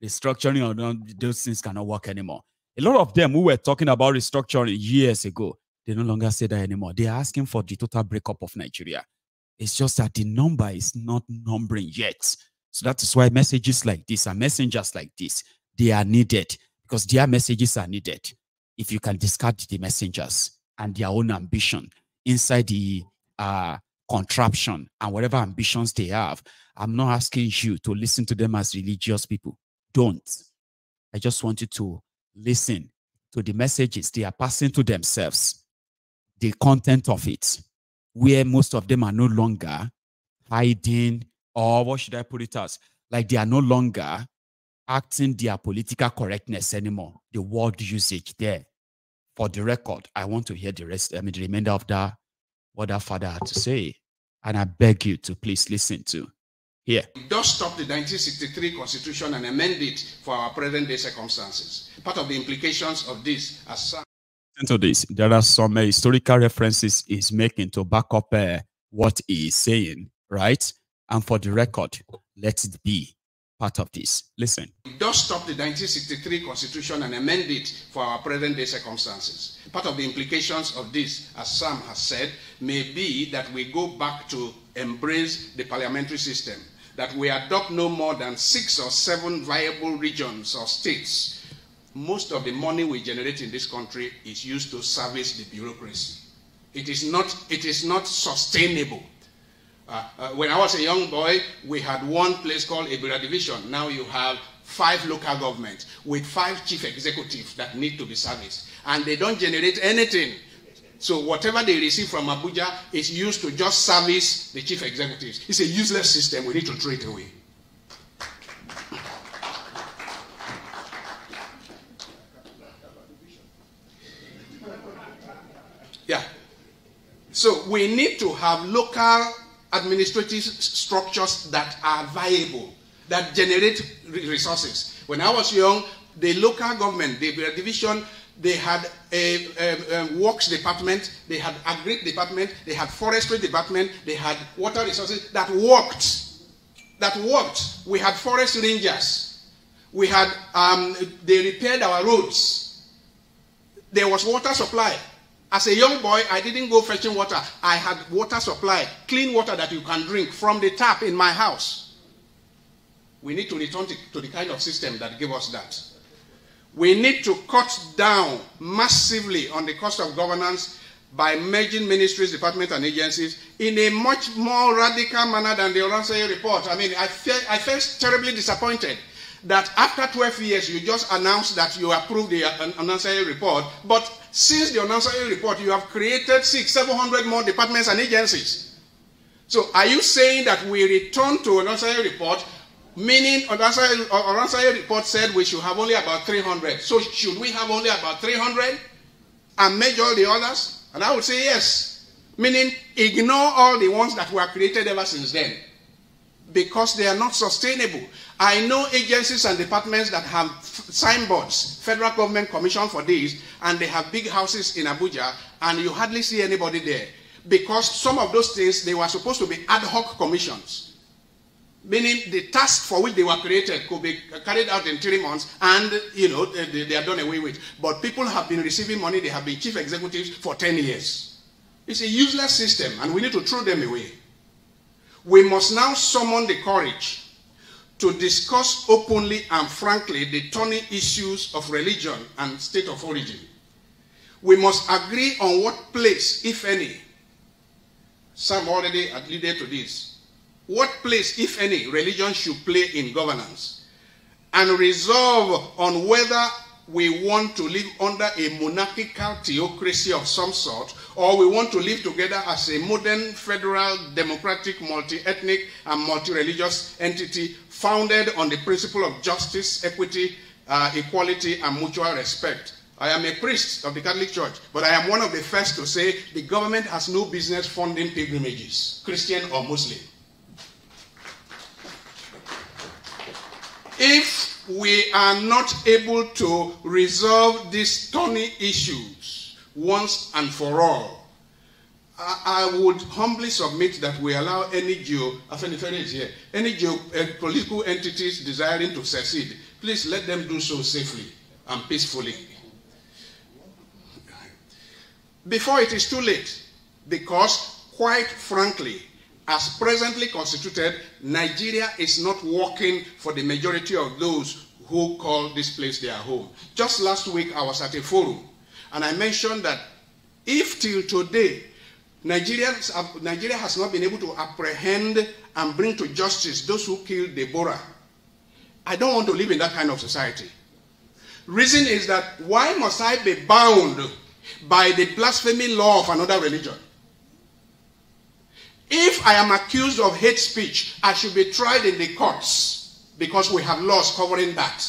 restructuring or not, those things cannot work anymore. A lot of them who were talking about restructuring years ago, they no longer say that anymore. They are asking for the total breakup of Nigeria. It's just that the number is not numbering yet. So that is why messages like this and messengers like this, they are needed, because their messages are needed. If you can discard the messengers and their own ambition inside the contraption and whatever ambitions they have, I'm not asking you to listen to them as religious people. Don't. I just want you to listen to the messages they are passing to themselves, the content of it, where most of them are no longer hiding, or what should I put it as? Like they are no longer acting their political correctness anymore. The word usage there. For the record, I want to hear the remainder of that, what that father had to say. And I beg you to please listen to. Here. It does stop the 1963 Constitution and amend it for our present day circumstances. Part of the implications of this are some. To this, there are some historical references he's making to back up what he is saying, right? And for the record, let it be part of this. Listen. It does stop the 1963 Constitution and amend it for our present day circumstances. Part of the implications of this, as Sam has said, may be that we go back to embrace the parliamentary system, that we adopt no more than 6 or 7 viable regions or states. Most of the money we generate in this country is used to service the bureaucracy. It is not sustainable. When I was a young boy, we had one place called Ebira Division. Now you have 5 local governments with 5 chief executives that need to be serviced. And they don't generate anything. So whatever they receive from Abuja is used to just service the chief executives. It's a useless system. We need to throw it away. Yeah. So we need to have local administrative structures that are viable, that generate resources. When I was young, the local government, the division, they had a works department, they had agri department, they had forestry department, they had water resources that worked. That worked. We had forest rangers. We had, they repaired our roads. There was water supply. As a young boy, I didn't go fetching water. I had water supply, clean water that you can drink from the tap in my house. We need to return to the kind of system that gave us that. We need to cut down massively on the cost of governance by merging ministries, departments, and agencies in a much more radical manner than the Olanseye report. I mean, I felt terribly disappointed that after 12 years, you just announced that you approved the Olanseye report, but since the Olanseye report, you have created 600-700 more departments and agencies. So are you saying that we return to Olanseye report, meaning Olanseye report said we should have only about 300. So should we have only about 300 and merge all the others? And I would say yes, meaning ignore all the ones that were created ever since then, because they are not sustainable. I know agencies and departments that have signboards, federal government commission for these, and they have big houses in Abuja, and you hardly see anybody there. Because some of those things, they were supposed to be ad hoc commissions, meaning the task for which they were created could be carried out in 3 months, and they are done away with. But people have been receiving money, they have been chief executives for 10 years. It's a useless system, and we need to throw them away. We must now summon the courage to discuss openly and frankly the thorny issues of religion and state of origin. We must agree on what place, if any, Sam already alluded to this, what place, if any, religion should play in governance, and resolve on whether we want to live under a monarchical theocracy of some sort, or we want to live together as a modern, federal, democratic, multi-ethnic, and multi-religious entity founded on the principle of justice, equity, equality, and mutual respect. I am a priest of the Catholic Church, but I am one of the first to say the government has no business funding pilgrimages, Christian or Muslim. If we are not able to resolve these thorny issues once and for all, I would humbly submit that we allow any political entities desiring to secede Please let them do so safely and peacefully. Before it is too late, because quite frankly, as presently constituted, Nigeria is not working for the majority of those who call this place their home. Just last week, I was at a forum, and I mentioned that if till today, Nigeria has not been able to apprehend and bring to justice those who killed Deborah, I don't want to live in that kind of society. Reason is that why must I be bound by the blasphemy law of another religion? If I am accused of hate speech, I should be tried in the courts because we have laws covering that.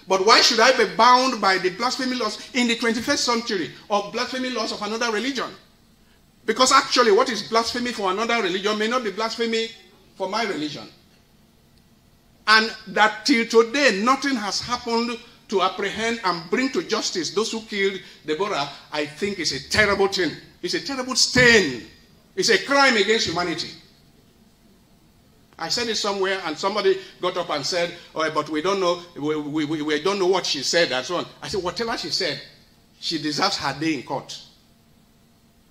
But why should I be bound by the blasphemy laws in the 21st century or blasphemy laws of another religion? Because actually what is blasphemy for another religion may not be blasphemy for my religion. And that till today nothing has happened to apprehend and bring to justice those who killed Deborah, I think is a terrible thing. It's a terrible stain. It's a crime against humanity. I said it somewhere and somebody got up and said, oh, but we don't know, we don't know what she said and so on. I said, whatever she said, she deserves her day in court.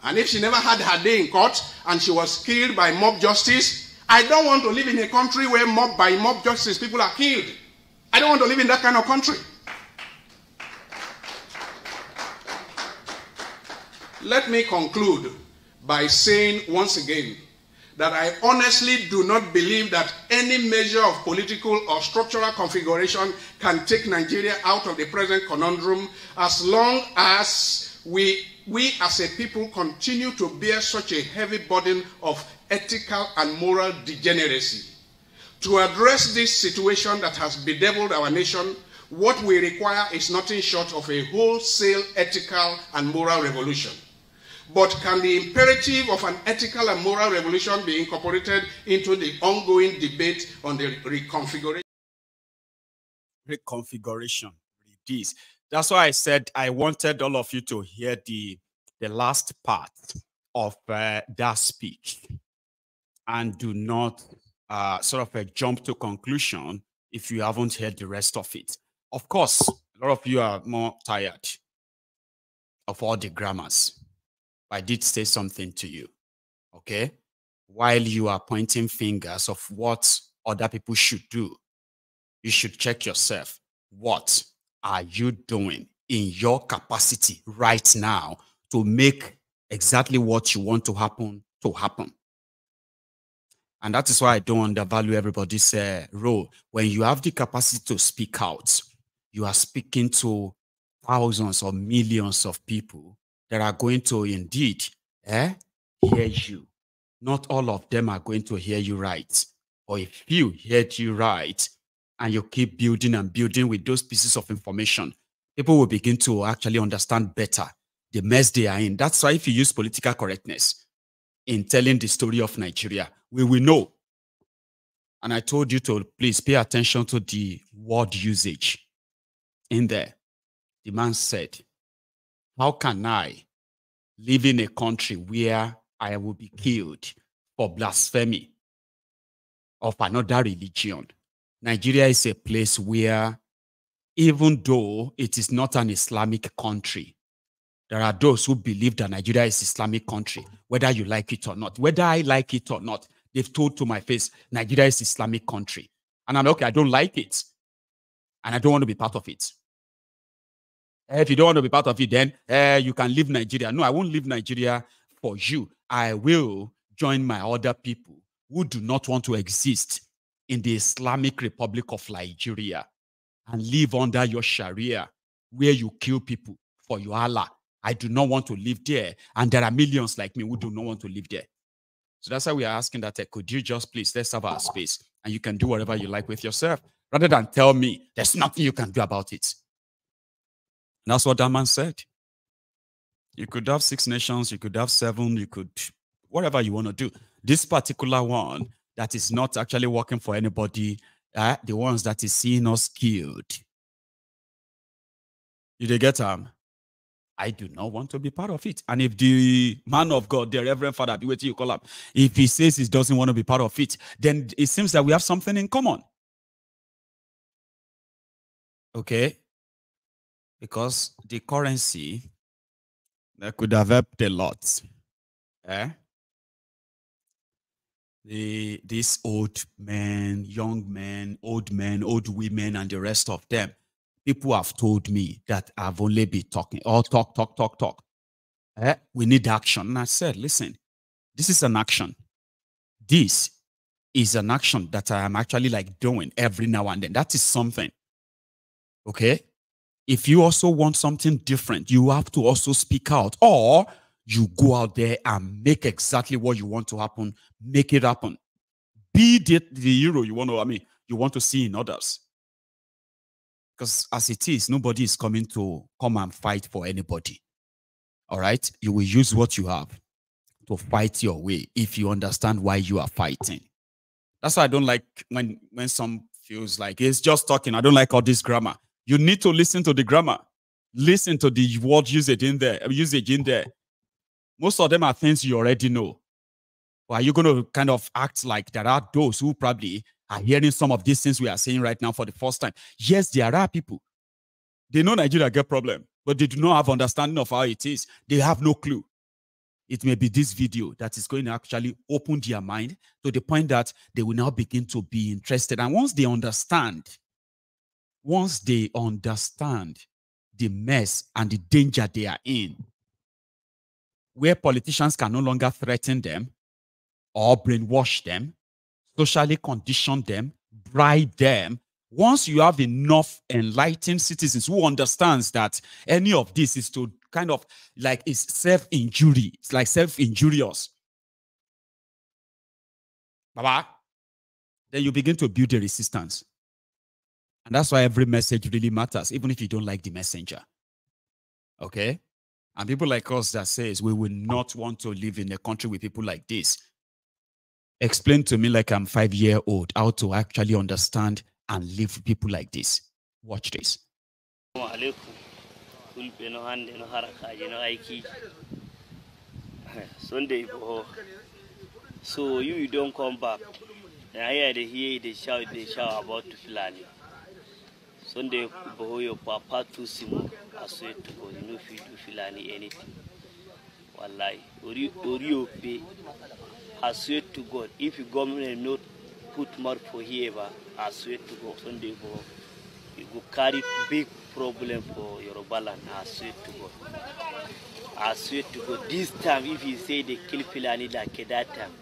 And if she never had her day in court and she was killed by mob justice, I don't want to live in a country where by mob justice people are killed. I don't want to live in that kind of country. Let me conclude by saying once again that I honestly do not believe that any measure of political or structural configuration can take Nigeria out of the present conundrum as long as we as a people continue to bear such a heavy burden of ethical and moral degeneracy. To address this situation that has bedeviled our nation, what we require is nothing short of a wholesale ethical and moral revolution. But can the imperative of an ethical and moral revolution be incorporated into the ongoing debate on the reconfiguration? Reconfiguration. This. That's why I said I wanted all of you to hear the last part of that speech and do not sort of jump to conclusion if you haven't heard the rest of it. Of course, a lot of you are more tired of all the grammars. I did say something to you, okay? While you are pointing fingers of what other people should do, you should check yourself. What are you doing in your capacity right now to make exactly what you want to happen? And that is why I don't undervalue everybody's role. When you have the capacity to speak out, you are speaking to thousands or millions of people that are going to indeed hear you. Not all of them are going to hear you right. Or if you heard you right and you keep building and building with those pieces of information, people will begin to actually understand better the mess they are in. That's why if you use political correctness in telling the story of Nigeria, we will know. And I told you to please pay attention to the word usage in there. The man said, how can I live in a country where I will be killed for blasphemy of another religion? Nigeria is a place where, even though it is not an Islamic country, there are those who believe that Nigeria is an Islamic country, whether you like it or not. Whether I like it or not, they've told to my face, Nigeria is an Islamic country. And I'm like, okay, I don't like it. And I don't want to be part of it. If you don't want to be part of it, then you can leave Nigeria. No, I won't leave Nigeria for you. I will join my other people who do not want to exist in the Islamic Republic of Nigeria and live under your Sharia, where you kill people for your Allah. I do not want to live there. And there are millions like me who do not want to live there. So that's why we are asking that, could you just please, let's have our space and you can do whatever you like with yourself, rather than tell me there's nothing you can do about it. And that's what that man said. You could have 6 nations, you could have 7, you could, whatever you want to do. This particular one that is not actually working for anybody, the ones that is seeing us killed. Did they get I do not want to be part of it. And if the man of God, the Reverend Father, be waiting you call up, if he says he doesn't want to be part of it, then it seems that we have something in common. Okay? Because the currency that could have helped a lot. Eh? These old men, young men, old women, and the rest of them, people have told me that I've only been talking, all talk, talk, talk, talk. We need action. And I said, listen, this is an action. This is an action that I am actually like doing every now and then. That is something. Okay? If you also want something different, you have to also speak out, or you go out there and make exactly what you want to happen, make it happen. Be the hero you want to, you want to see in others. Because as it is, nobody is coming to come and fight for anybody. All right? You will use what you have to fight your way if you understand why you are fighting. That's why I don't like when some feels like it's just talking. I don't like all this grammar. You need to listen to the grammar. Listen to the word usage in there. Most of them are things you already know. Or are you going to kind of act like there are those who probably are hearing some of these things we are saying right now for the first time? Yes, there are people. They know Nigeria get problem, but they do not have understanding of how it is. They have no clue. It may be this video that is going to actually open their mind to the point that they will now begin to be interested. And once they understand the mess and the danger they are in, where politicians can no longer threaten them or brainwash them, socially condition them, bribe them. Once you have enough enlightened citizens who understands that any of this is to kind of like is self-injury, it's like self-injurious, Baba, then you begin to build a resistance. And that's why every message really matters, even if you don't like the messenger. Okay? And people like us that says we will not want to live in a country with people like this. Explain to me, like I'm 5-year-old, how to actually understand and live with people like this. Watch this. Sunday, so you don't come back. I hear they shout about Fulani. Sunday, your papa too simple. I swear to God, you know if you do Fulani anything. Wallahi, Ori pay. I swear to God, if you government not put more for here, I swear to God, Sunday, you go carry big problem for Yoruba land. I swear to God. I swear to God, this time, if you say they kill Fulani like that time,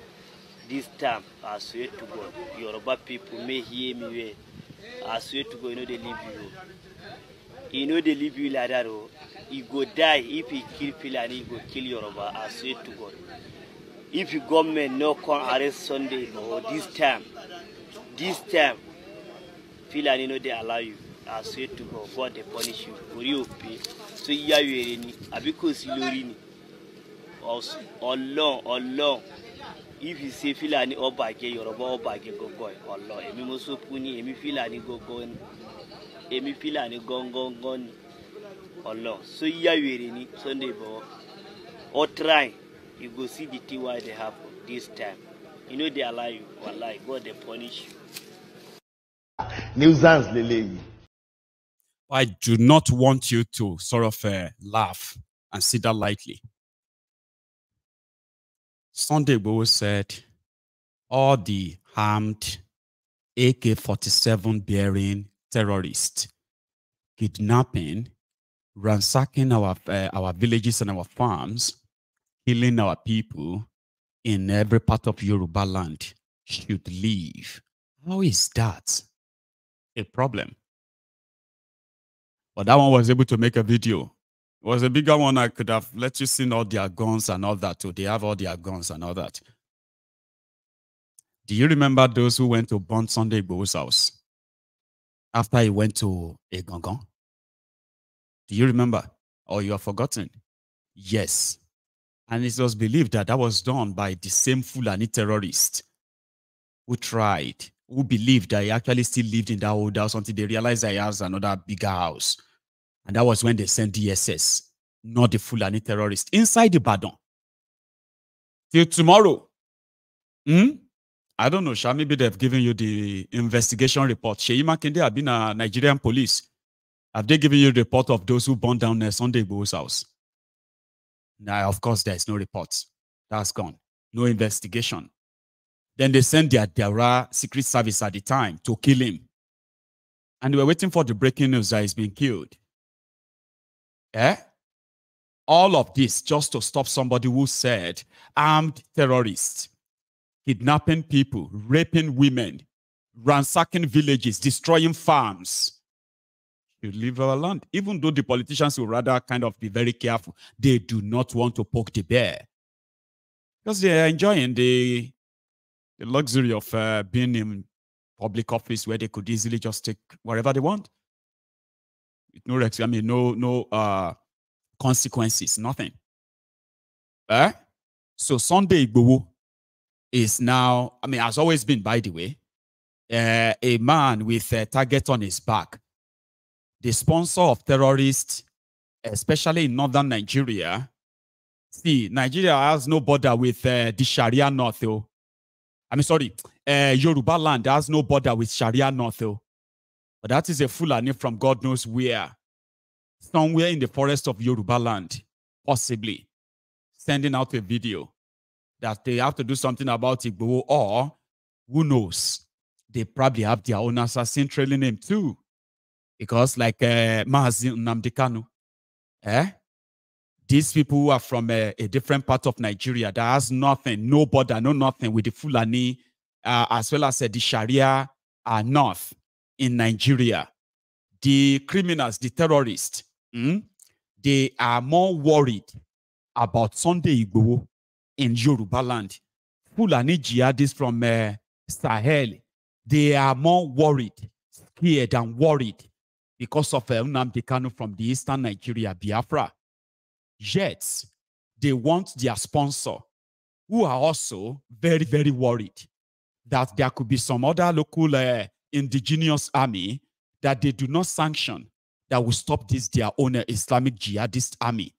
this time, I swear to God, Yoruba people may hear me well. I swear to God, you know they leave you. You know they leave you like that. You go die if he kill Fulani, he go kill Yoruba. I swear to God. If you government no come arrest Sunday or this time, Fulani know they allow you. I swear to God, God they punish you. For you pay. So you are any. I because you lorini. Also, long. If you say Fulani or bagay Yoruba or bagay go go, Allah. Emi moso puni, emi Fulani go, emi Fulani gone. Allah. So you are any Sunday boy. Or try, you go see the thing why they have this time. You know they allow you. Allah, God they punish you. Nuisance, Lele. I do not want you to sort of laugh and see that lightly. Sunday Igboho said all the armed AK-47 bearing terrorists kidnapping, ransacking our villages and our farms, killing our people in every part of Yoruba land should leave. How is that a problem? But that one was able to make a video. It was a bigger one. I could have let you see all their guns and all that too. They have all their guns and all that. Do you remember those who went to burn Sunday Igboho's house after he went to a Gangan? Do you remember? Or you have forgotten? Yes. And it was believed that that was done by the same Fulani terrorist who tried, who believed that he actually still lived in that old house until they realized that he has another bigger house. And that was when they sent DSS, not the Fulani terrorist, inside the Badon. Till tomorrow. I don't know, Sha, maybe they've given you the investigation report. Sheyi Makinde have been a Nigerian police. Have they given you the report of those who burned down Sunday Igboho's house? Now, of course, there is no report. That's gone. No investigation. Then they sent their Dara secret service at the time to kill him. And they were waiting for the breaking news that he's been killed. Eh? All of this just to stop somebody who said armed terrorists, kidnapping people, raping women, ransacking villages, destroying farms. You leave our land. Even though the politicians will rather kind of be very careful, they do not want to poke the bear. Because they are enjoying the luxury of being in public office where they could easily just take whatever they want. With no, I mean, no consequences, nothing. So Sunday Igboho is now, I mean, has always been, by the way, a man with a target on his back. The sponsor of terrorists, especially in northern Nigeria. See, Nigeria has no border with the Sharia North. Yoruba land has no border with Sharia North. But that is a Fulani from God knows where. Somewhere in the forest of Yoruba land, possibly, sending out a video that they have to do something about Igboho, or who knows, they probably have their own assassin trailing him too. Because like Mazi Nnamdi Kanu, these people who are from a different part of Nigeria that has nothing, no border, no nothing with the Fulani, as well as the Sharia North in Nigeria. The criminals, the terrorists, they are more worried about Sunday Igboho in Yoruba land. Fulani jihadists from Sahel, they are more worried, scared and worried because of Nnamdi Kanu from the eastern Nigeria, Biafra. Yet, they want their sponsor, who are also very, very worried that there could be some other local indigenous army that they do not sanction that will stop this, their own Islamic jihadist army.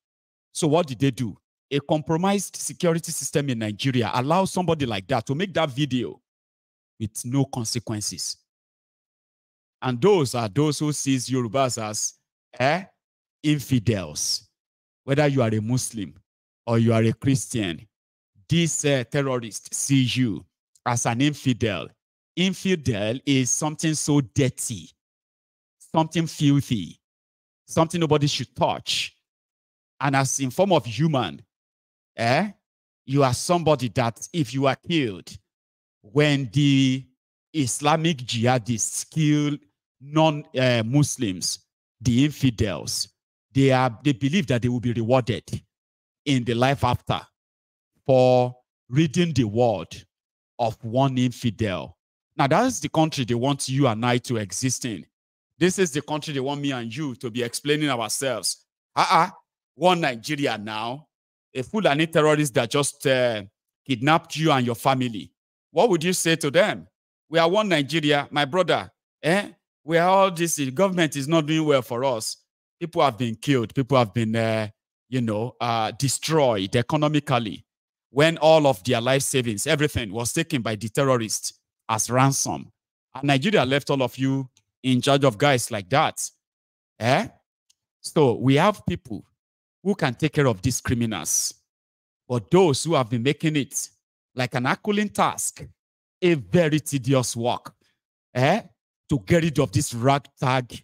So what did they do? A compromised security system in Nigeria allows somebody like that to make that video with no consequences. And those are those who sees Yorubas as infidels. Whether you are a Muslim or you are a Christian, this terrorist sees you as an infidel. Infidel is something so dirty, something filthy, something nobody should touch. And as in form of human, you are somebody that if you are killed, when the Islamic jihadists kill non-Muslims, the infidels, they believe that they will be rewarded in the life after for reading the word of one infidel. Now, that's the country they want you and I to exist in. This is the country they want me and you to be explaining ourselves. One Nigeria now, a Fulani terrorist that just kidnapped you and your family. What would you say to them? We are one Nigeria, my brother. We are all this. The government is not doing well for us. People have been killed. People have been, destroyed economically. When all of their life savings, everything was taken by the terrorists as ransom. And Nigeria left all of you in charge of guys like that. So we have people who can take care of these criminals. But those who have been making it like an Herculean task, a very tedious work, to get rid of this ragtag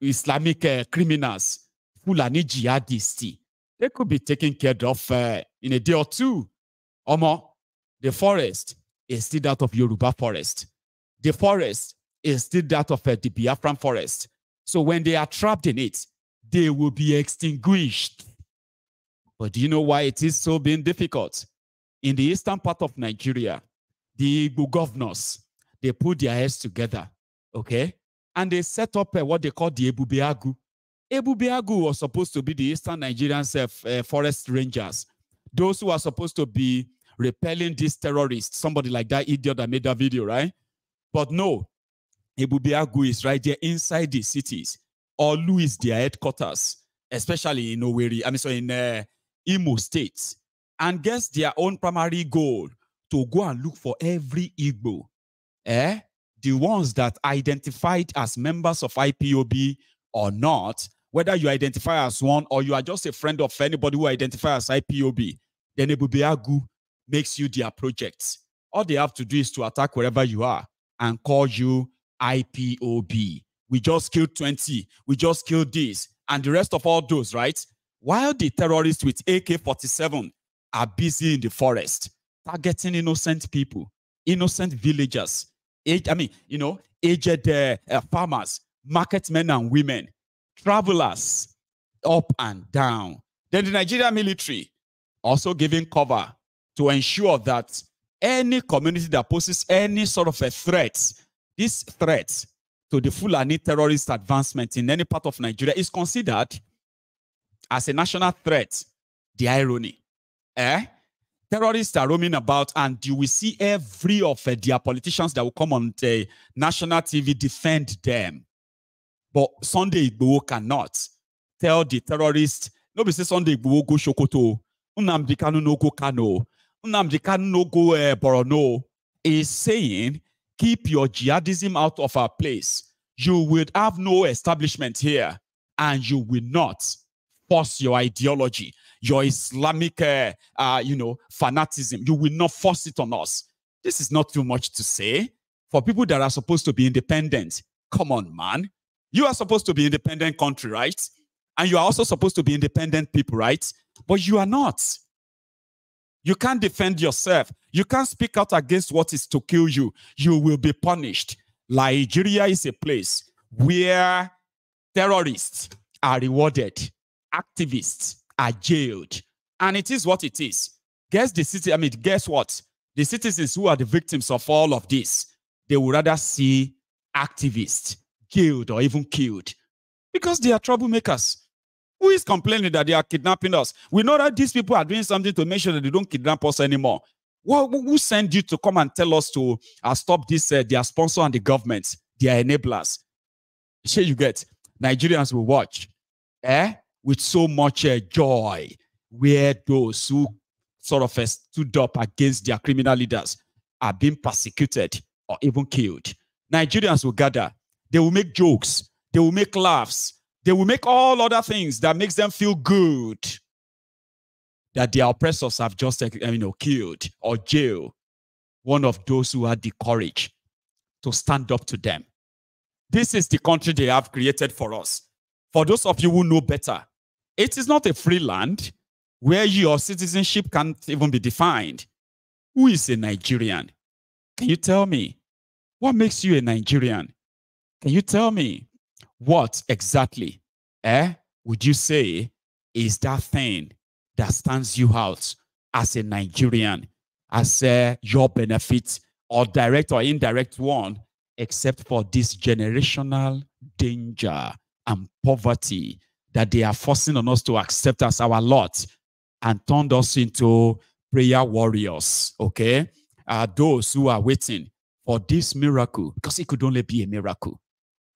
Islamic criminals, Fulani jihadists, they could be taken care of in a day or two. The forest is still that of Yoruba forest. The forest is still that of the Biafran forest. So when they are trapped in it, they will be extinguished. But do you know why it is so being difficult? In the eastern part of Nigeria, the Igbo governors, they put their heads together, okay? And they set up what they call the Ebubeagu. Ebubeagu was supposed to be the eastern Nigerian forest rangers. Those who are supposed to be repelling these terrorists, somebody like that idiot that made that video, right? But no, Ebubeagu is right there inside the cities. Olu is their headquarters, especially in Owerri, in Imo State. And guess their own primary goal, to go and look for every Igbo, the ones that identified as members of IPOB or not, whether you identify as one or you are just a friend of anybody who identifies as IPOB, then Ebubeagu makes you their projects. All they have to do is to attack wherever you are and call you IPOB. We just killed 20. We just killed this. And the rest of all those, right? While the terrorists with AK-47 are busy in the forest, targeting innocent people, innocent villagers, aged farmers, market men and women, travelers, up and down. Then the Nigerian military also giving cover to ensure that any community that poses any sort of a threat, this threat to the Fulani terrorist advancement in any part of Nigeria is considered as a national threat. The irony. Terrorists are roaming about, and you will see every of their politicians that will come on the national TV defend them. But Sunday Igboho cannot tell the terrorists, nobody say Sunday Igboho go Sokoto, Nnamdi Kanu no go Kano, Nnamdi Kanu no go Borno. Is saying, keep your jihadism out of our place. You will have no establishment here, and you will not force your ideology, your Islamic, fanaticism. You will not force it on us. This is not too much to say for people that are supposed to be independent. Come on, man. You are supposed to be independent country, right? And you are also supposed to be independent people, right? But you are not. You can't defend yourself. You can't speak out against what is to kill you. You will be punished. Nigeria is a place where terrorists are rewarded, activists are jailed, and it is what it is. Guess what? The citizens who are the victims of all of this, they would rather see activists jailed or even killed because they are troublemakers. Who is complaining that they are kidnapping us? We know that these people are doing something to make sure that they don't kidnap us anymore. Who sent you to come and tell us to stop this, their sponsor and the government, their enablers? Sure, you get. Nigerians will watch with so much joy where those who sort of stood up against their criminal leaders are being persecuted or even killed. Nigerians will gather. They will make jokes. They will make laughs. They will make all other things that makes them feel good that their oppressors have just killed or jailed one of those who had the courage to stand up to them. This is the country they have created for us. For those of you who know better, it is not a free land where your citizenship can't even be defined. Who is a Nigerian? Can you tell me? What makes you a Nigerian? Can you tell me what exactly would you say is that thing that stands you out as a Nigerian, as your benefit or direct or indirect one, except for this generational danger and poverty that they are forcing on us to accept as our lot and turned us into prayer warriors, okay? Those who are waiting for this miracle, because it could only be a miracle.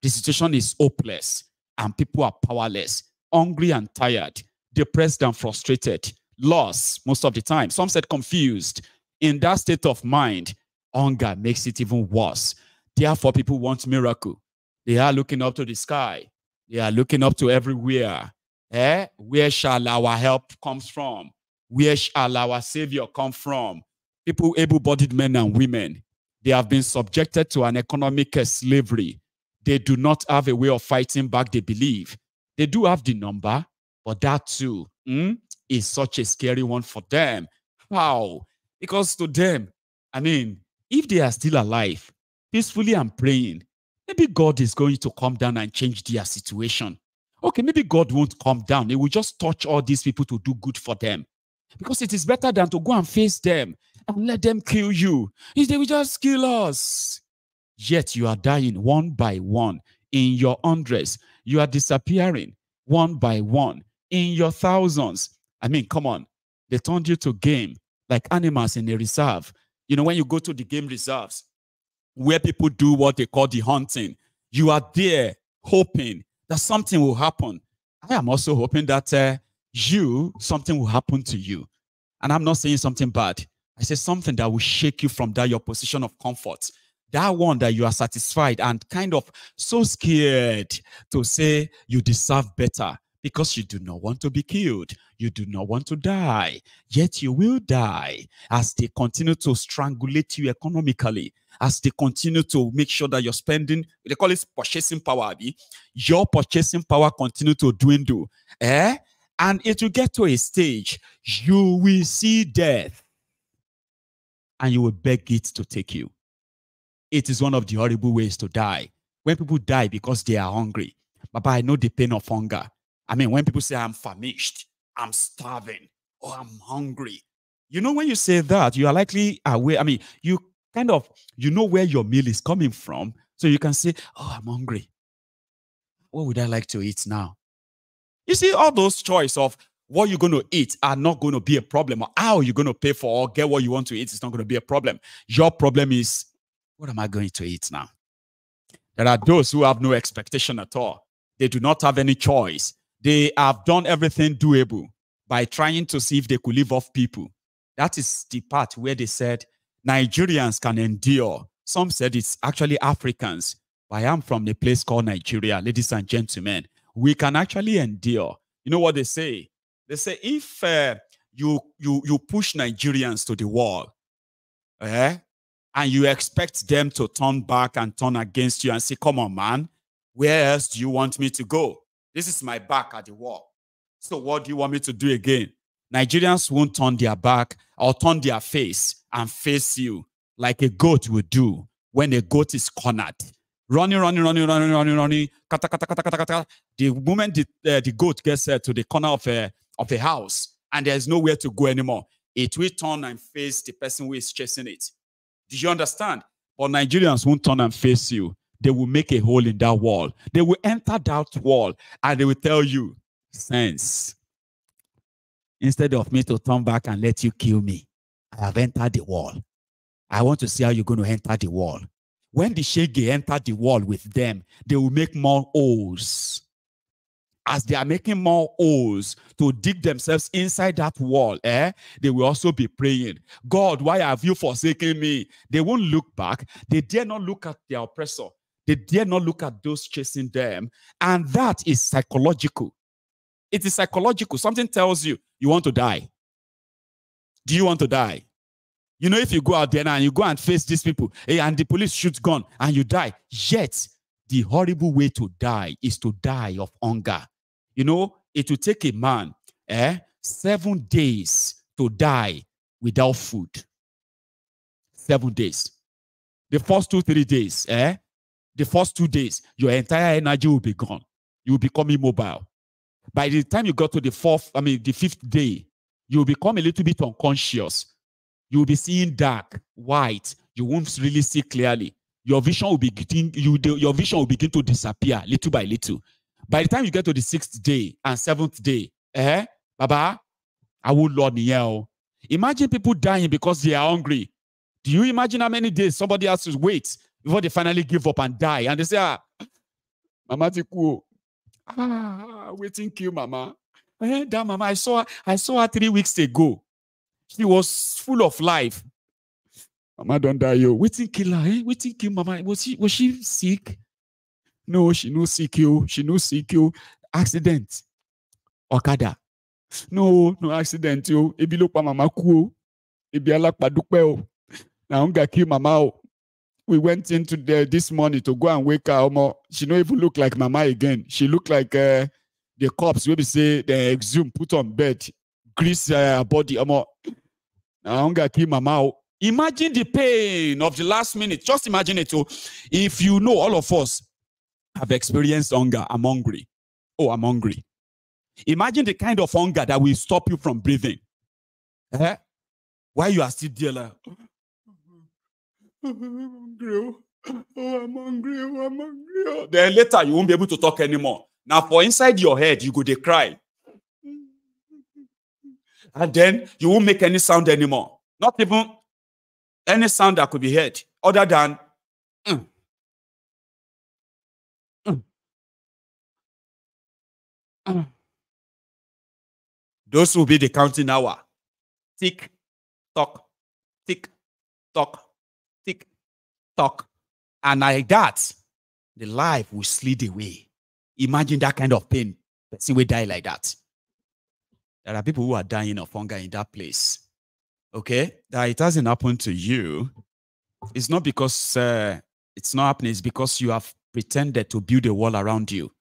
The situation is hopeless and people are powerless, hungry and tired, depressed and frustrated, lost most of the time. Some said confused. In that state of mind, hunger makes it even worse. Therefore, people want miracle. They are looking up to the sky. They are looking up to everywhere. Where shall our help come from? Where shall our savior come from? People, able-bodied men and women, they have been subjected to an economic slavery. They do not have a way of fighting back, they believe. They do have the number, but that too is such a scary one for them. How? Because to them, if they are still alive, peacefully and praying, maybe God is going to come down and change their situation. Okay, maybe God won't come down. He will just touch all these people to do good for them. Because it is better than to go and face them and let them kill you. They will just kill us. Yet you are dying one by one in your hundreds. You are disappearing one by one in your thousands. Come on. They turned you to game like animals in a reserve. You know, when you go to the game reserves, where people do what they call the hunting, you are there hoping that something will happen. I am also hoping that something will happen to you. And I'm not saying something bad. I say something that will shake you from that your position of comfort. That one that you are satisfied and kind of so scared to say you deserve better because you do not want to be killed. You do not want to die. Yet you will die as they continue to strangulate you economically, as they continue to make sure that you're spending, they call it purchasing power, Abi. Your purchasing power continue to dwindle. And it will get to a stage, you will see death and you will beg it to take you. It is one of the horrible ways to die. When people die because they are hungry. But I know the pain of hunger. I mean, when people say, I'm famished, I'm starving, or I'm hungry. You know, when you say that, you are likely aware. I mean, you kind of, you know where your meal is coming from. So you can say, oh, I'm hungry. What would I like to eat now? You see, all those choices of what you're going to eat are not going to be a problem. Or how you're going to pay for or get what you want to eat is not going to be a problem. Your problem is, what am I going to eat now? There are those who have no expectation at all. They do not have any choice. They have done everything doable by trying to see if they could live off people. That is the part where they said Nigerians can endure. Some said it's actually Africans. But I am from a place called Nigeria, ladies and gentlemen. We can actually endure. You know what they say? They say if you push Nigerians to the wall, and you expect them to turn back and turn against you and say, come on, man, where else do you want me to go? This is my back at the wall. So what do you want me to do again? Nigerians won't turn their back or turn their face and face you like a goat would do when a goat is cornered. Running. Kata, kata, kata, kata, kata. The moment the goat gets to the corner of a house and there's nowhere to go anymore, it will turn and face the person who is chasing it. Do you understand? But Nigerians won't turn and face you. They will make a hole in that wall. They will enter that wall and they will tell you, sense. Instead of me to turn back and let you kill me, I have entered the wall. I want to see how you're going to enter the wall. When the Shege enter the wall with them, they will make more holes. As they are making more holes to dig themselves inside that wall, they will also be praying, God, why have you forsaken me? They won't look back. They dare not look at their oppressor. They dare not look at those chasing them. And that is psychological. It is psychological. Something tells you, you want to die. Do you want to die? You know, if you go out there now and you go and face these people, and the police shoots gun and you die, yet the horrible way to die is to die of hunger. You know, it will take a man 7 days to die without food. 7 days. The first 2-3 days, the first 2 days, your entire energy will be gone. You will become immobile. By the time you got to the 5th day, you will become a little bit unconscious. You will be seeing dark, white. You won't really see clearly. Your vision will begin to disappear little by little. By the time you get to the 6th day and 7th day, Baba, I will Lord Niel. Imagine people dying because they are hungry. Do you imagine how many days somebody has to wait before they finally give up and die? And they say, Mama Tiku, waiting kill Mama. That Mama, I saw her 3 weeks ago. She was full of life. Mama don't die, yo. Waiting kill her, Waiting kill Mama. Was she sick? No, she no sick, yo. She no sick, yo. Accident. Okada. No accident, yo. Ebi lo pa Mama ku. Ebi alakpa dupe o. Na hunger kill Mama o. We went into there this morning to go and wake her. She don't even look like Mama again. She look like the corpse where we say they exhume, put on bed, grease her body. Na hunger kill Mama. Imagine the pain of the last minute. Just imagine it. If you know, all of us have experienced hunger. I'm hungry. Oh, I'm hungry. Imagine the kind of hunger that will stop you from breathing. While you are still there, like, I'm hungry. Oh, I'm hungry. Oh, I'm hungry. Then later, you won't be able to talk anymore. Now, for inside your head, you go to cry. And then you won't make any sound anymore. Not even any sound that could be heard other than Those will be the counting hour. Tick, tock, tick, tock, tick, tock. And like that, the life will slid away. Imagine that kind of pain. See, we die like that. There are people who are dying of hunger in that place. Okay? That it hasn't happened to you. It's not because it's not happening. It's because you have pretended to build a wall around you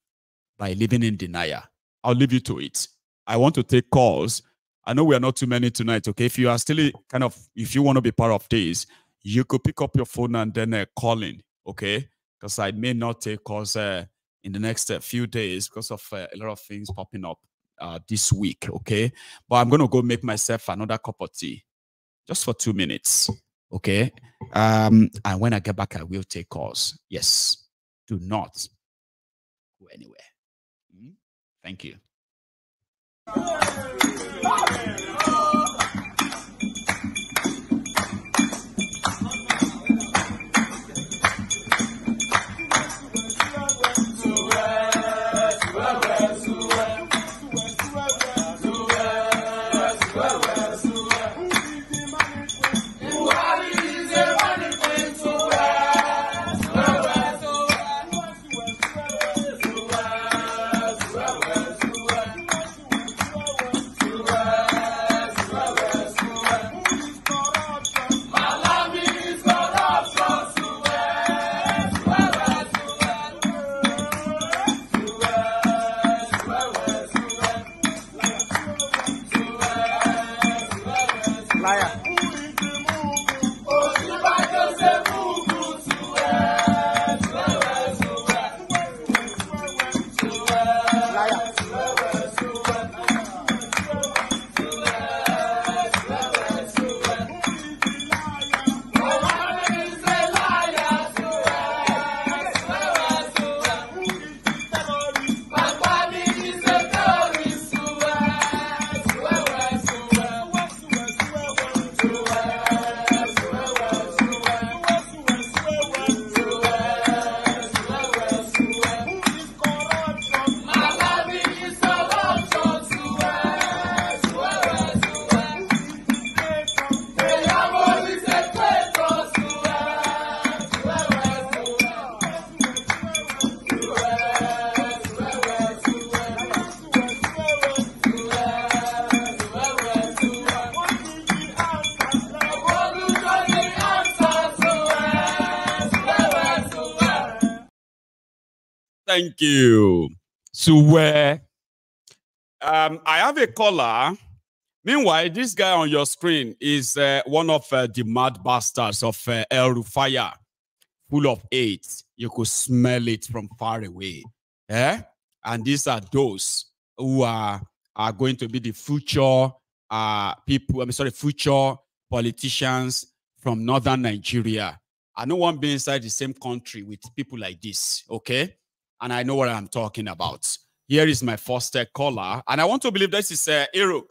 by living in denial. I'll leave you to it. I want to take calls. I know we are not too many tonight. Okay? If you are still kind of, if you want to be part of this, you could pick up your phone and then call in. Okay? Because I may not take calls in the next few days because of a lot of things popping up this week, okay? But I'm going to go make myself another cup of tea just for 2 minutes, okay? And when I get back, I will take calls. Yes, do not go anywhere. Thank you. Thank you. So where I have a caller. Meanwhile, this guy on your screen is one of the mad bastards of El Rufaya, full of hate. You could smell it from far away. And these are those who are going to be the future future politicians from northern Nigeria. I don't want to be inside the same country with people like this, okay? And I know what I'm talking about. Here is my first caller, and I want to believe this is Eruk.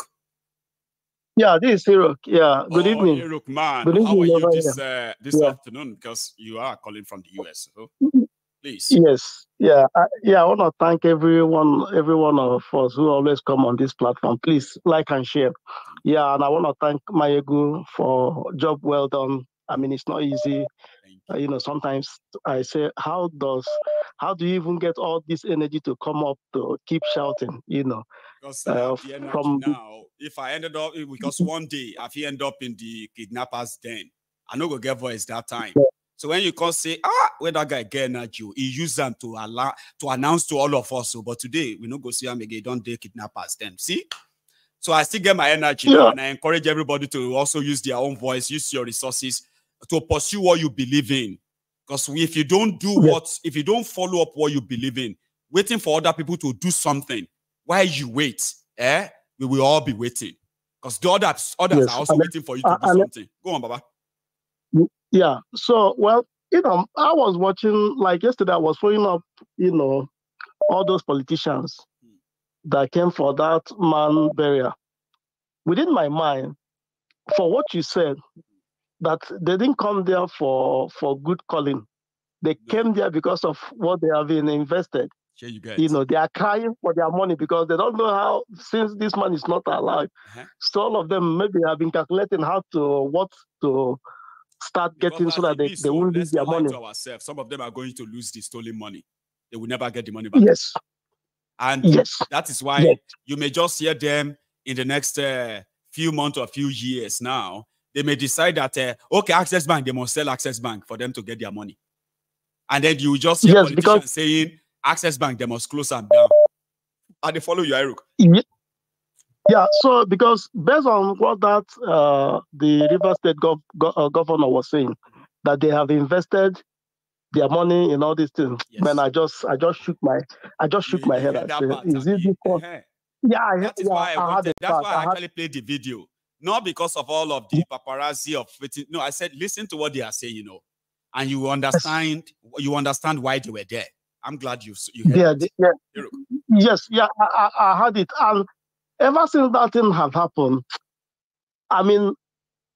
Yeah, this is Eruk. Yeah, good evening. Eruk, man. Good evening, how are you this afternoon? Because you are calling from the US. So please. Yes. Yeah. I want to thank every one of us who always come on this platform. Please like and share. Yeah, and I want to thank Mayegu for job well done. I mean, it's not easy. Sometimes I say, how do you even get all this energy to come up to keep shouting? Because the energy now, if I ended up, because one day if you end up in the kidnappers' den, I know go get voice that time. Yeah. So when you can say, where that guy get energy, he use them to announce to all of us. So, but today we not go see him again. Don't they kidnappers then? See. So I still get my energy now, and I encourage everybody to also use their own voice, use your resources to pursue what you believe in. Because if you don't if you don't follow up what you believe in, waiting for other people to do something, while you wait, we will all be waiting. Because the others are also waiting for you to do something. Go on, Baba. Yeah. So, well, I was watching, like yesterday, I was following up, all those politicians that came for that man burial. Within my mind, for what you said, that they didn't come there for good calling. They came there because of what they have been invested. Sure you they are crying for their money because they don't know how, since this man is not alive. So all of them maybe have been calculating what to start Because getting so that they won't lose their money. To ourselves. Some of them are going to lose the stolen money. They will never get the money back. Yes. And that is why you may just hear them in the next few months or few years now. They may decide that, okay, Access Bank, they must sell Access Bank for them to get their money. And then you just hear politicians saying, Access Bank, they must close them down. And they follow you, Eric. Yeah, so because based on what that the River State governor was saying, that they have invested their money in all these things. Yes. Man, I just shook my head. I said, "Is it this one?" Yeah, that is why I wanted. That's why I actually played the video, not because of all of the paparazzi of it. No, I said, listen to what they are saying, and you understand. You understand why they were there. I'm glad you heard it. Yes, I heard it, and ever since that thing have happened, I mean,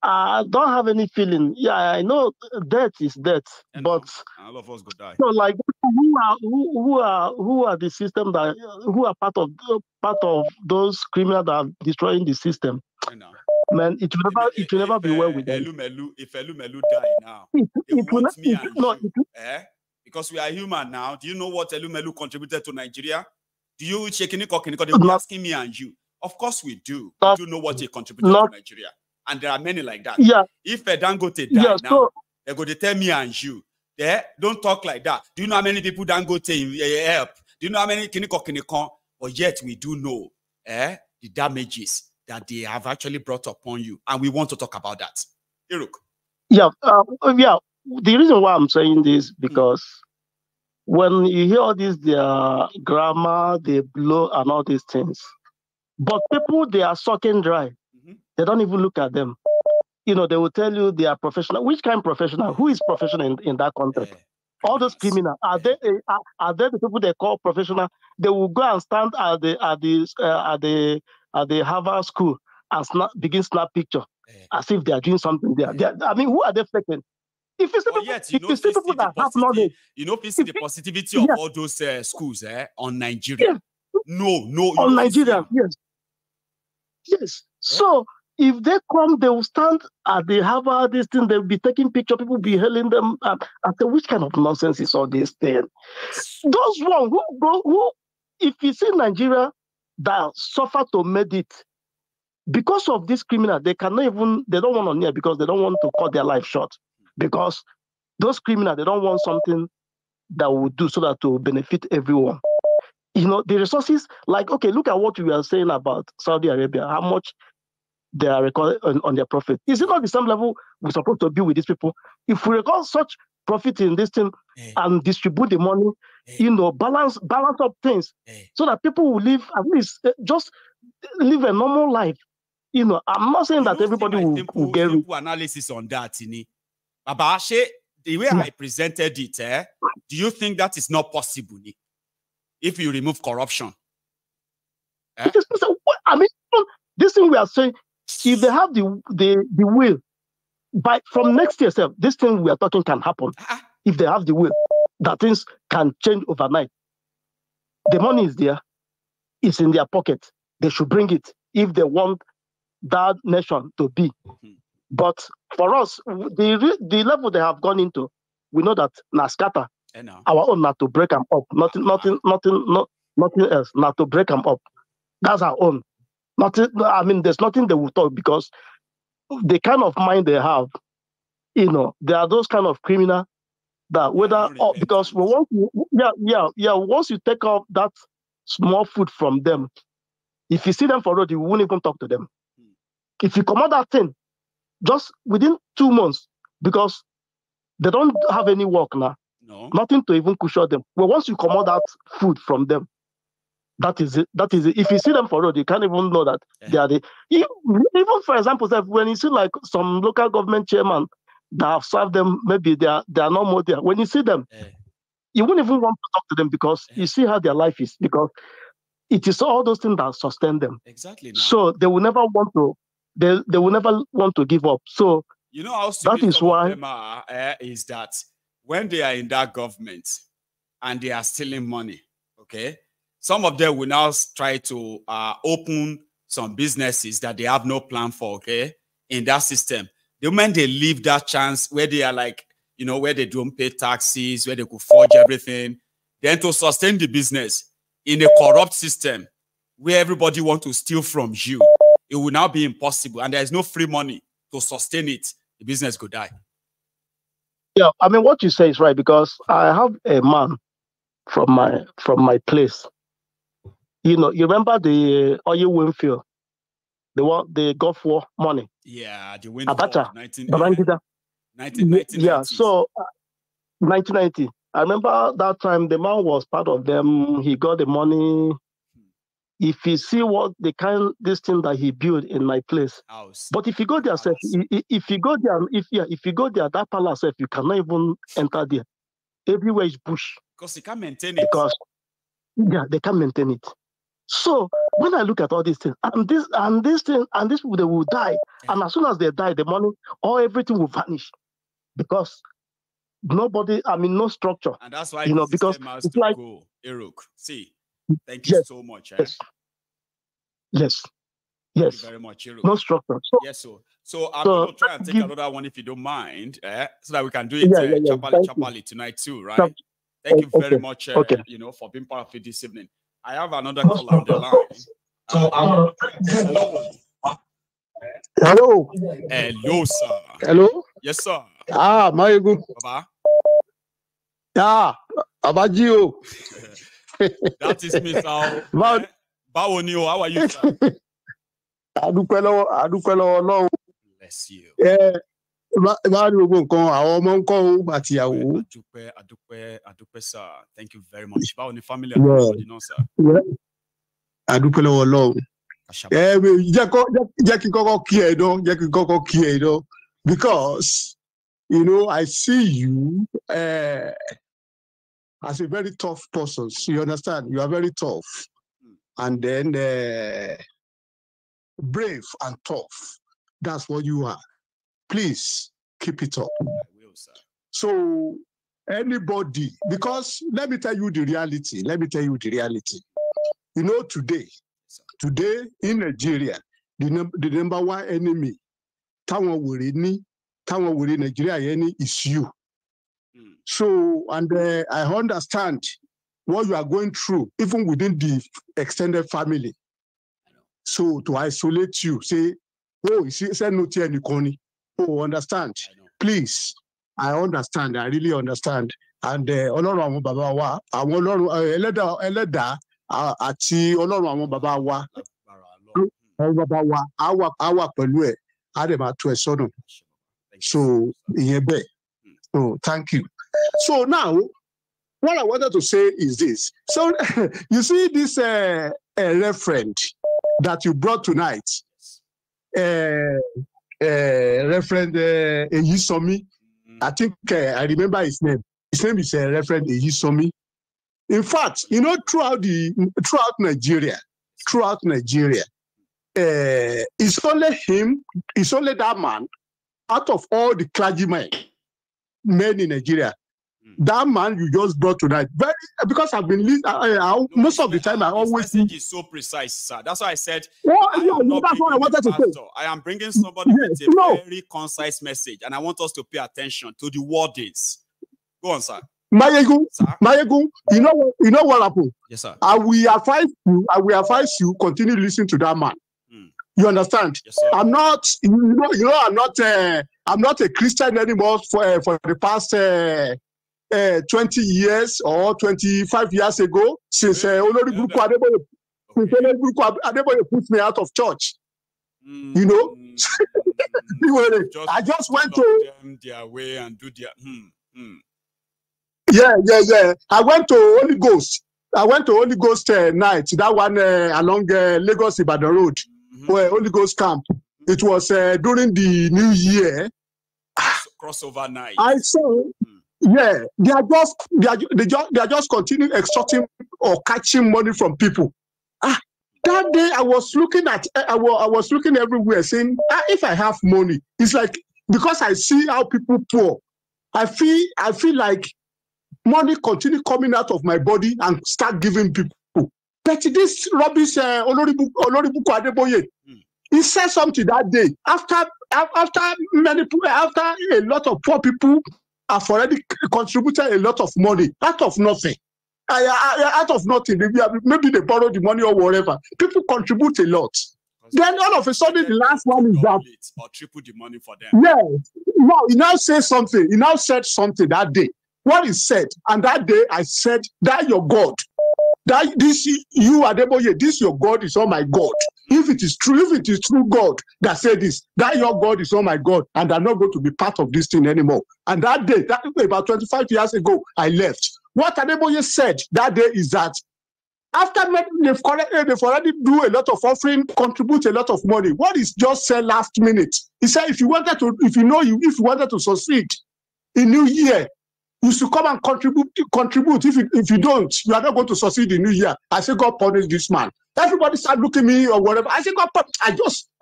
I don't have any feeling. Yeah, I know death is death, but all of us go die. So, like, who are the system that who are part of those criminals that are destroying the system? Man, it will never be well with them. If Elumelu die now, because we are human now. Do you know what Elumelu contributed to Nigeria? Do you They'll be asking me and you. Of course we do. We do know what he contributed to Nigeria. And there are many like that. Yeah. If Dangote die now, they're going to tell me and you. Don't talk like that. Do you know how many people Dangote help? Do you know how many Kiniko? But yet we do know the damages that they have actually brought upon you. And we want to talk about that. Iruk. Yeah. The reason why I'm saying this because when you hear all this, their grammar, they blow and all these things. But people, they are sucking dry. They don't even look at them. They will tell you they are professional. Which kind of professional? Who is professional in that context? All those criminals are they the people they call professional? They will go and stand at the Harvard school and begin snap picture as if they are doing something there. I mean, who are they faking? If you see people that have knowledge, the positivity of all those schools on Nigeria. No, on Nigeria, yes. So if they come, they will stand at the Harvard, this thing, they'll be taking pictures, people be hailing them. After which kind of nonsense is all this thing? Those one who if you see Nigeria that suffer to make it, because of this criminal, they don't want to near because they don't want to cut their life short. Because those criminals, they don't want something that will do so that to benefit everyone. The resources, like, okay, look at what we are saying about Saudi Arabia, how much they are recording on their profit. Is it not the same level we're supposed to be with these people? If we record such profit in this thing and distribute the money, balance up things so that people will live, at least just live a normal life. I'm not saying that everybody will get rich. Analysis on that, Baba, the way I presented it, do you think that is not possible if you remove corruption? I mean, this thing we are saying, if they have the will, from next year, this thing we are talking can happen. If they have the will, that things can change overnight. The money is there, it's in their pocket. They should bring it if they want that nation to be. But for us, the level they have gone into, we know that Naskata, our own, not to break them up. Nothing else, not to break them up. That's our own. There's nothing they will talk because the kind of mind they have, they are those kind of criminal that because once you take off that small food from them, if you see them for road, you won't even talk to them. If you come out that thing, just within 2 months, because they don't have any work now, nothing to even cushion them. Well, once you come out that food from them, that is it. If you see them for road, you can't even know that they are even for example, when you see like some local government chairman that have served them, maybe they are not more there. When you see them, you won't even want to talk to them because you see how their life is, because it is all those things that sustain them. Exactly. So they will never want to. They will never want to give up. So how that is why them are, is that when they are in that government and they are stealing money, okay, some of them will now try to open some businesses that they have no plan for, okay, in that system. The moment they leave that chance where they are like, you know, where they don't pay taxes, where they could forge everything, then to sustain the business in a corrupt system where everybody wants to steal from you, it will now be impossible. And there is no free money to sustain it. The business could die. Yeah, I mean, what you say is right, because I have a man from my place. You know, you remember the oil Winfield, the Gulf War money? Yeah, the win Abacha, for 1990. Yeah, so 1990. I remember that time the man was part of them. He got the money. If you see what this thing that he built in my place, house. But if you go there, if you go there, that palace, you cannot even enter there. Everywhere is bush. Because they can't maintain it. Because they can't maintain it. So when I look at all these things, and this people, they will die, and as soon as they die, the money or everything will vanish, because no structure. And that's why because has it's to like go. Eruk, see, thank you so much. Yes. Thank you very much, Eruk. No structure. So I'm going to try and take another one if you don't mind, so that we can do it chapali tonight too, right? Thank you very much, for being part of it this evening. I have another call on the line. Hello. Hello, sir. Hello. Yes, sir. Mayegun. Baba. Abajio. That is me, sir. Báwo ni o? How are you, sir? Adúpẹ́ lọ́wọ́. Bless you. Adúpẹ́, sir. Thank you very much. Báwo ni family and everybody know, sir? Adúpẹ́ lọ́wọ́ Ọlọ́run. Jẹ́ kí kọ́kọ́ kí ẹ dán. Because, I see you as a very tough person. So you understand? You are very tough. And then brave and tough. That's what you are. Please keep it up. I will, sir. So anybody, because let me tell you the reality. Today in Nigeria, the number one enemy, Nigeria is you. So, and I understand what you are going through, even within the extended family. So to isolate you, say, oh, say no to any corny. Oh, understand? Please, I understand. I really understand. And Ọlọ́run àwọn bàbá wa, àwọn Ọlọ́run Ẹlẹ́dàá àti Ọlọ́run àwọn bàbá wa, àwọn bàbá wa, àwa pẹ̀lú ẹ̀, á dẹ̀ máa tó ẹ sọ́nà. So ìyẹn bẹ́ẹ̀. Oh, thank you. So now, what I wanted to say is this. So you see this referend that you brought tonight, Reverend Eyisomi. I think I remember his name. His name is Reverend Eyisomi. In fact, throughout Nigeria, it's only him, it's only that man out of all the clergymen, men in Nigeria. That man you just brought tonight, because I've been most of the time I always message is so precise, sir. That's why I said that's what I wanted to say. I am bringing somebody with a very concise message, and I want us to pay attention to the wordings. Go on, sir. Mayegun, you know what happened? Yes, sir. I will advise you continue listening to that man. You understand? Yes, sir. I'm not, I'm not a Christian anymore for the past 20 years or 25 years ago, since Oloribuku Adeboye put me out of church. I just went to them their way and do their Yeah. I went to Holy Ghost. Night. That one along Lagos Ibadan Road, where Holy Ghost camp. It was during the New Year. Crossover night. I saw. Yeah, they are just continuing extorting or catching money from people. That day I was looking everywhere, saying, if I have money, it's like, because I see how people poor, I feel like money continue coming out of my body and start giving people. But this rubbish, Oloribuku Adeboye, He said something that day after many people, after a lot of poor people have already contributed a lot of money out of nothing. Out of nothing, maybe they borrowed the money or whatever. People contribute a lot. Then all of a sudden, the last one is that or triple the money for them. Yes. No, he now says something. He now said something that day. What he said, and that day I said, that your God, that this you Adeboye, this your God is all my God. If it is true God that said this, that your God is all my God, and I'm not going to be part of this thing anymore. And that day, that about 25 years ago, I left. What Adeboye said that day is that after they've already do a lot of offering, contribute a lot of money. What is just said last minute? He said, if you wanted to succeed in New Year, you should come and contribute. If you don't, you are not going to succeed in New Year. I say, God punish this man. Everybody start looking at me or whatever. I say, God, I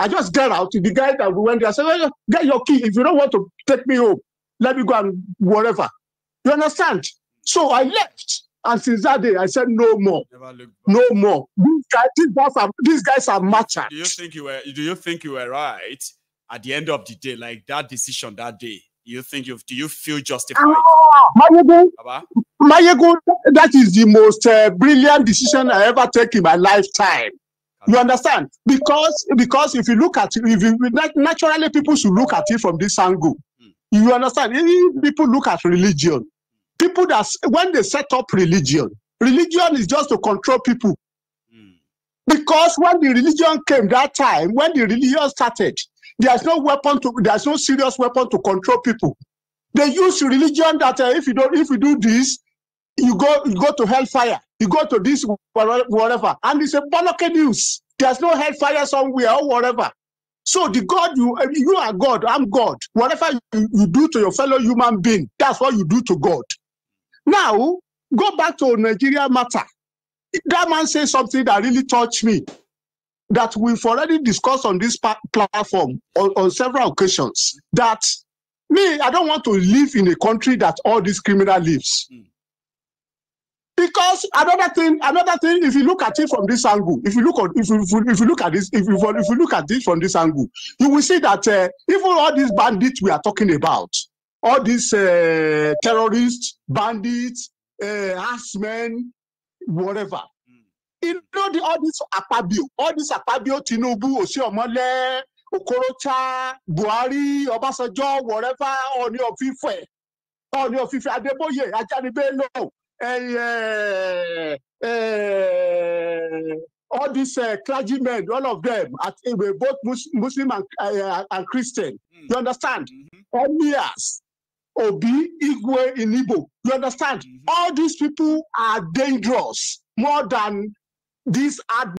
just get out. The guy that we went there, I said, well, get your key. If you don't want to take me home, let me go and whatever. You understand? So I left. And since that day, I said no more. No more. These guys are matched. Do you think you were right at the end of the day, like that decision that day? Do you feel justified? Mayego, that is the most brilliant decision I ever take in my lifetime. You understand? Because if you look at it, naturally people should look at it from this angle. You understand? People look at religion. People when they set up religion is just to control people. Because when the religion came that time, when the religion started, there's no serious weapon to control people. They use religion that if you do this, you go to hellfire. You go to this whatever, and it's a bollock news. There's no hellfire somewhere or whatever. So the God you are God, I'm God. Whatever you do to your fellow human being, that's what you do to God. Now, go back to Nigeria matter. That man says something that really touched me, that we've already discussed on this platform on several occasions, that I don't want to live in a country that all these criminals lives. Because another thing, if you look at it from this angle, if you look at this from this angle, you will see that even all these bandits we are talking about, all these terrorists, bandits, herdsmen, whatever. You know all this Akpabio, Tinubu, Oshiomhole, Okorocha, Buhari, Obasanjo, whatever, on your FIFA, Adeboye, Ajani Bello, all these clergymen, all of them, both Muslim and Christian. You understand? Emirs, Obi, Igwe, Inibo. You understand? All these people are dangerous more than these